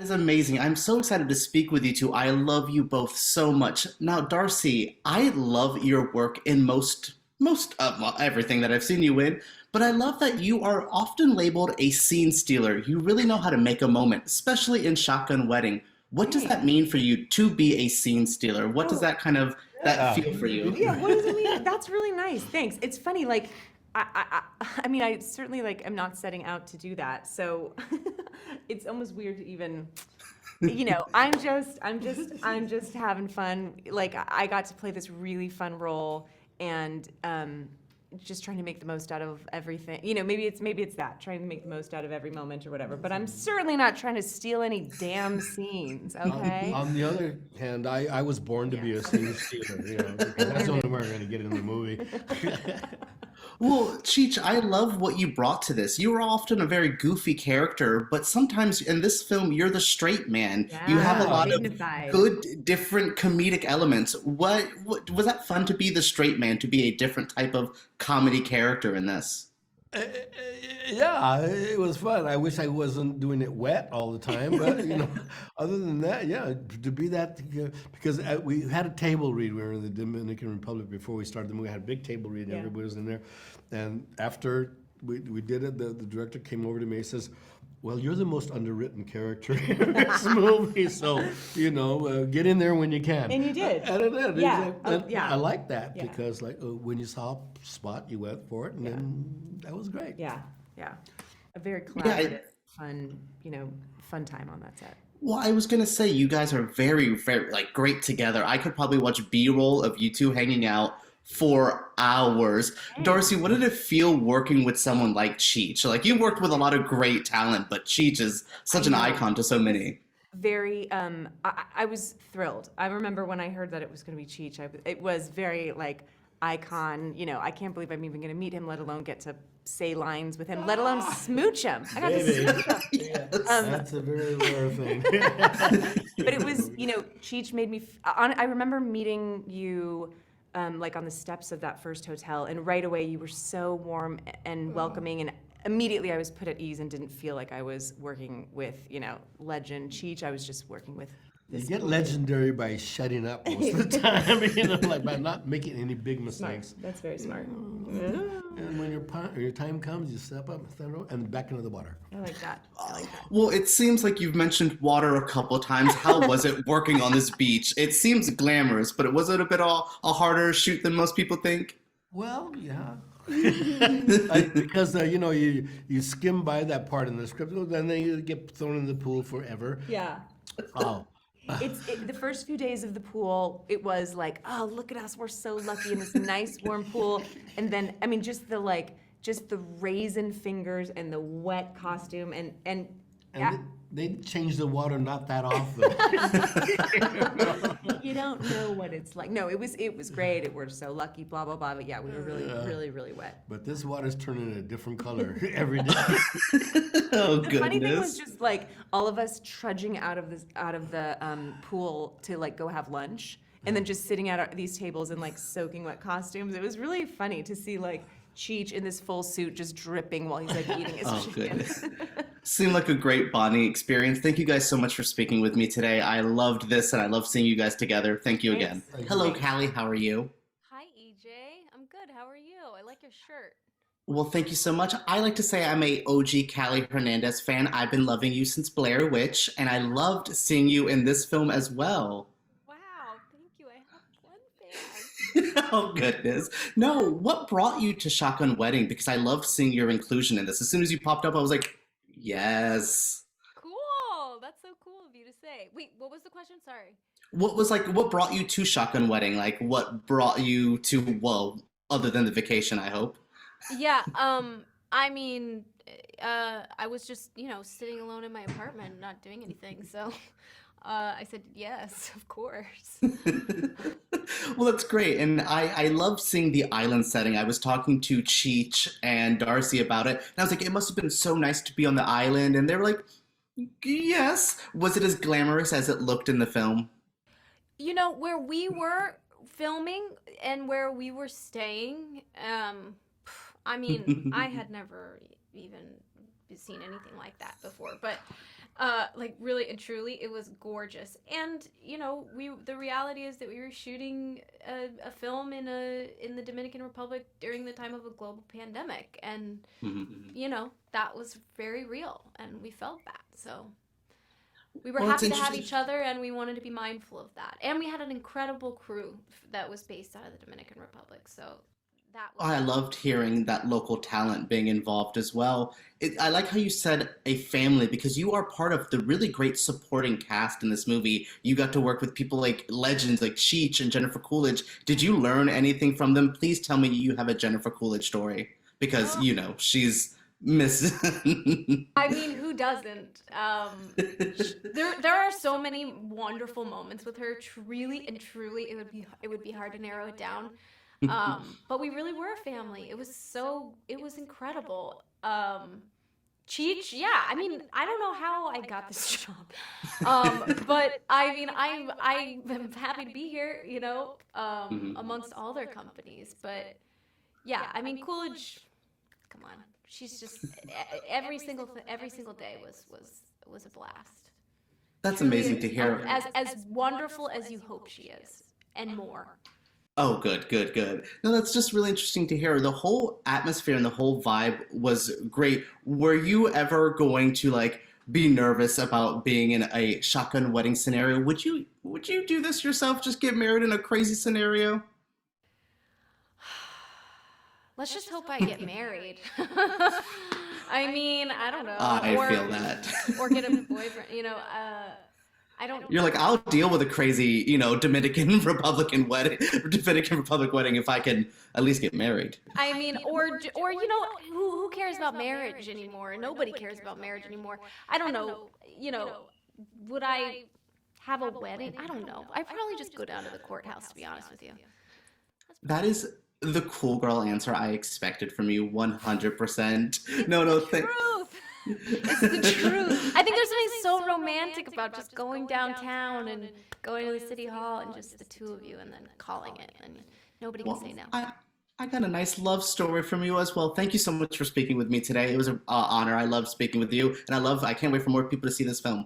It's amazing. I'm so excited to speak with you two. I love you both so much. Now, Darcy, I love your work in most of well, everything that I've seen you in, but I love that you are often labeled a scene stealer. You really know how to make a moment, especially in Shotgun Wedding. What does that Thanks. mean for you to be a scene stealer? What does Oh, that kind of that Yeah. feel for you? yeah. What does it mean? That's really nice. Thanks. It's funny. Like, I mean, I certainly like am not setting out to do that. So it's almost weird to even, I'm just having fun. Like, I got to play this really fun role, and just trying to make the most out of everything. Maybe it's that trying to make the most out of every moment or whatever. But I'm certainly not trying to steal any damn scenes. Okay. On the other hand, I was born to be a scene stealer, because that's the only way we're going to get in the movie. Well, Cheech, I love what you brought to this. You are often a very goofy character, but sometimes in this film, you're the straight man. You have a Yeah, lot of dignified. good, different comedic elements. What was that fun to be the straight man, to be a different type of comedy character in this? Yeah, it was fun. I wish I wasn't doing it wet all the time, but other than that, yeah, to be that because we had a table read. We were in the Dominican Republic before we started the movie. We had a big table read. And Yeah. everybody was in there, and after we did it, the director came over to me and says, "Well, you're the most underwritten character in this movie, so get in there when you can." And you did. And I did. Yeah. Oh, And yeah. I like that Yeah. because when you saw a spot, you went for it, and then that was great. Yeah, yeah. A very Yeah, collaborative, fun, fun time on that set. well, I was gonna say you guys are very, very like great together. I could probably watch B-roll of you two hanging out for hours. Darcy, what did it feel working with someone like Cheech? Like you worked with a lot of great talent, but Cheech is I such an know. icon to so many. Very, I was thrilled. I remember when I heard that it was going to be Cheech, it was very like icon, I can't believe I'm even going to meet him, let alone get to say lines with him, let alone smooch him. I got to Baby. smooch him. That's a very rare thing. But it was, Cheech made me, I remember meeting you like on the steps of that first hotel, and right away you were so warm and welcoming, and immediately I was put at ease and didn't feel like I was working with, legend Cheech. I was just working with You this get cool legendary by shutting up most of the time, like by not making any big smart. mistakes. That's very smart. And when your time comes, you step up and back into the water. I like that. I like that. Well, it seems like you've mentioned water a couple of times. How was it working on this beach? It seems glamorous, but was it a bit a harder shoot than most people think? Well, yeah. Because you skim by that part in the script, then you get thrown in the pool forever. Yeah. Oh, The first few days of the pool, it was like, oh, look at us, we're so lucky in this nice warm pool. And then, I mean, just the raisin fingers and the wet costume and yeah, and they change the water not that often. you don't know what it's like. No, it was great. We're so lucky, blah blah blah. But yeah, we were really, really, really wet. But this water's turning a different color every day. Oh, The funny thing was goodness. just like all of us trudging out of the pool to like go have lunch, and then just sitting at these tables in like soaking wet costumes. It was really funny to see like Cheech in this full suit just dripping while he's like eating his Oh, chicken. goodness. Seemed like a great bonding experience. Thank you guys so much for speaking with me today. I loved this and I love seeing you guys together. Thank you again. Thanks. Hello, Thanks. Callie. How are you? Hi, EJ. I'm good. How are you? I like your shirt. Well, thank you so much. I like to say I'm a OG Callie Hernandez fan. I've been loving you since Blair Witch, and I loved seeing you in this film as well. Wow, thank you. I have one fan. Oh, goodness. No, what brought you to Shotgun Wedding? Because I loved seeing your inclusion in this. As soon as you popped up, I was like, yes. Cool. That's so cool of you to say. Wait, what was the question? Sorry. What brought you to Shotgun Wedding? Like, what brought you to, well, other than the vacation, I hope. Yeah, I mean, I was just, sitting alone in my apartment, not doing anything. So, I said, yes, of course. Well, that's great. And I love seeing the island setting. I was talking to Cheech and Darcy about it. And I was like, it must have been so nice to be on the island. And they were like, yes. Was it as glamorous as it looked in the film? Where we were filming and where we were staying, I mean, I had never even seen anything like that before. But Like really and truly, it was gorgeous. And you know, the reality is that we were shooting a film in the Dominican Republic during the time of a global pandemic, and you know, that was very real, and we felt that. So we were happy to have each other, and we wanted to be mindful of that. And we had an incredible crew that was based out of the Dominican Republic. So that was I loved hearing that local talent being involved as well. I like how you said a family, because you are part of the really great supporting cast in this movie. You got to work with people like legends like Cheech and Jennifer Coolidge. Did you learn anything from them? Please tell me you have a Jennifer Coolidge story, because, you know, she's Miss... I mean, who doesn't? There are so many wonderful moments with her. Really and truly, it would be hard to narrow it down. But we really were a family. It was incredible. Cheech, yeah. I mean, I don't know how I got this job, but I mean, I'm happy to be here. You know, amongst all their companies. But yeah, I mean, Coolidge. Come on, she's just every single day was a blast. That's Truly, amazing to hear. As wonderful as you hope she is, and more. Oh, good. No, that's just really interesting to hear. The whole atmosphere and the whole vibe was great. Were you ever going to like be nervous about being in a shotgun wedding scenario? Would you do this yourself? Just get married in a crazy scenario? Let's just hope I get married. I mean, I don't know. I feel that. Or get a boyfriend, you know. I don't. You're like, I'll deal with a crazy, you know, Dominican Republic wedding if I can at least get married. I mean, or you know, who cares about marriage anymore? Nobody cares about marriage anymore. I don't know. You know, would I have a wedding? I don't know. I'd probably just go down to the courthouse, to be honest with you. That is the cool girl answer I expected from you, 100%. No, thank. It's the truth. I think there's something so romantic about just going downtown and going to the city hall and just the two of you and then calling it, and nobody can say no. I got a nice love story from you as well. Thank you so much for speaking with me today. It was an honor. I loved speaking with you, and I can't wait for more people to see this film.